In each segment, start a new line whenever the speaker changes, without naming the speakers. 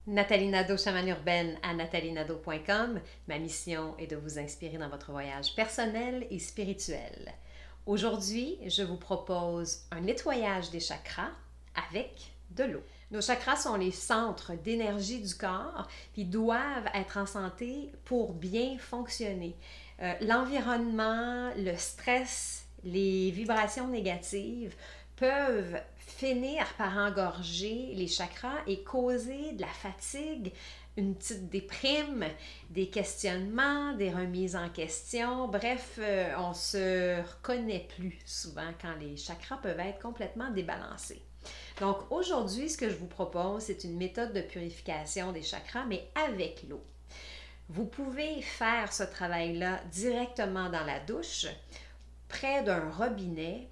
Nathalie Nadeau, chamane urbaine à nathalienado.com. Ma mission est de vous inspirer dans votre voyage personnel et spirituel. Aujourd'hui, je vous propose un nettoyage des chakras avec de l'eau. Nos chakras sont les centres d'énergie du corps, puis doivent être en santé pour bien fonctionner. L'environnement, le stress, les vibrations négatives peuvent finir par engorger les chakras et causer de la fatigue, une petite déprime, des questionnements, des remises en question. Bref, on se reconnaît plus souvent quand les chakras peuvent être complètement débalancés. Donc aujourd'hui, ce que je vous propose, c'est une méthode de purification des chakras, mais avec l'eau. Vous pouvez faire ce travail-là directement dans la douche, près d'un robinet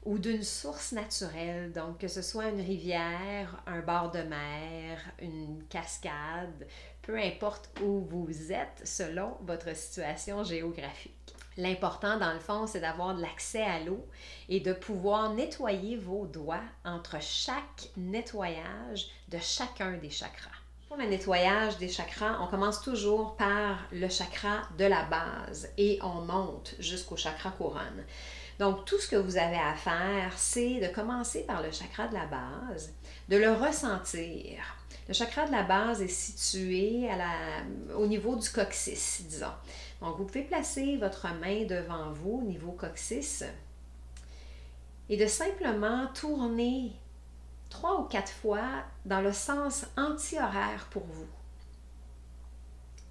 ou d'une source naturelle, donc que ce soit une rivière, un bord de mer, une cascade, peu importe où vous êtes selon votre situation géographique. L'important, dans le fond, c'est d'avoir de l'accès à l'eau et de pouvoir nettoyer vos doigts entre chaque nettoyage de chacun des chakras. Pour le nettoyage des chakras, on commence toujours par le chakra de la base et on monte jusqu'au chakra couronne. Donc, tout ce que vous avez à faire, c'est de commencer par le chakra de la base, de le ressentir. Le chakra de la base est situé au niveau du coccyx, disons. Donc, vous pouvez placer votre main devant vous au niveau coccyx et de simplement tourner 3 ou 4 fois dans le sens anti-horaire pour vous,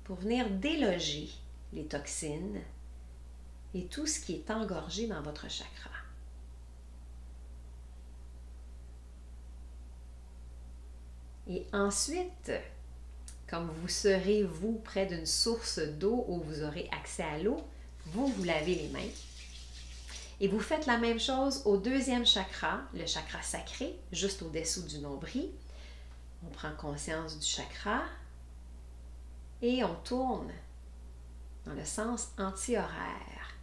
pour venir déloger les toxines et tout ce qui est engorgé dans votre chakra. Et ensuite, comme vous serez, vous, près d'une source d'eau où vous aurez accès à l'eau, vous lavez les mains. Et vous faites la même chose au deuxième chakra, le chakra sacré, juste au-dessous du nombril. On prend conscience du chakra et on tourne dans le sens anti-horaire.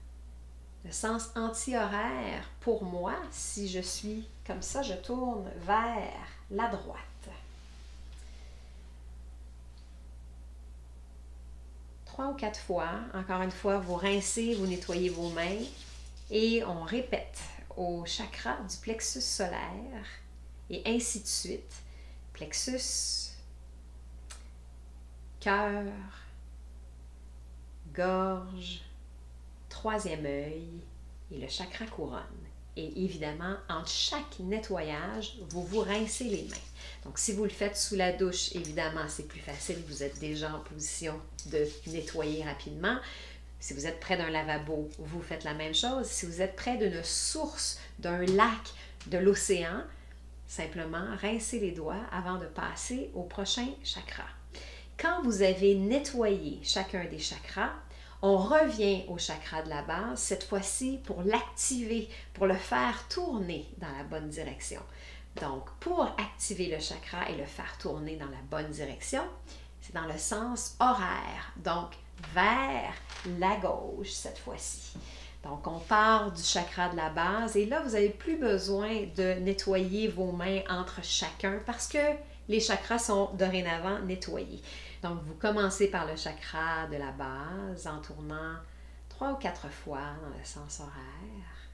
Le sens anti-horaire, pour moi, si je suis comme ça, je tourne vers la droite. Trois ou 4 fois, encore une fois, vous rincez, vous nettoyez vos mains et on répète au chakra du plexus solaire et ainsi de suite. Plexus, cœur, gorge, troisième œil et le chakra couronne. Et évidemment, entre chaque nettoyage, vous vous rincez les mains. Donc, si vous le faites sous la douche, évidemment, c'est plus facile. Vous êtes déjà en position de nettoyer rapidement. Si vous êtes près d'un lavabo, vous faites la même chose. Si vous êtes près d'une source, d'un lac, de l'océan, simplement rincez les doigts avant de passer au prochain chakra. Quand vous avez nettoyé chacun des chakras, on revient au chakra de la base, cette fois-ci pour l'activer, pour le faire tourner dans la bonne direction. Donc, pour activer le chakra et le faire tourner dans la bonne direction, c'est dans le sens horaire, donc vers la gauche cette fois-ci. Donc, on part du chakra de la base et là, vous n'avez plus besoin de nettoyer vos mains entre chacun parce que les chakras sont dorénavant nettoyés. Donc, vous commencez par le chakra de la base en tournant 3 ou 4 fois dans le sens horaire.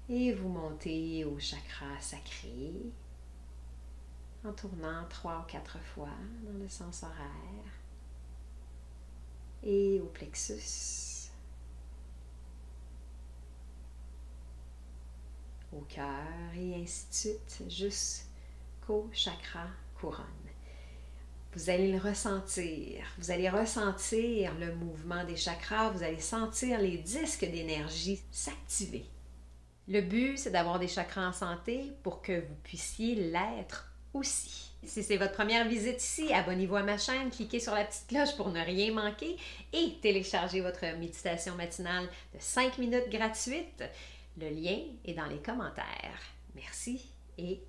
Et vous montez au chakra sacré en tournant 3 ou 4 fois dans le sens horaire. Et au plexus, au cœur et ainsi de suite jusqu'au chakra couronne. Vous allez le ressentir, vous allez ressentir le mouvement des chakras, vous allez sentir les disques d'énergie s'activer. Le but, c'est d'avoir des chakras en santé pour que vous puissiez l'être aussi. Si c'est votre première visite ici, abonnez-vous à ma chaîne, cliquez sur la petite cloche pour ne rien manquer et téléchargez votre méditation matinale de 5 minutes gratuite. Le lien est dans les commentaires. Merci et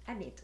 à bientôt.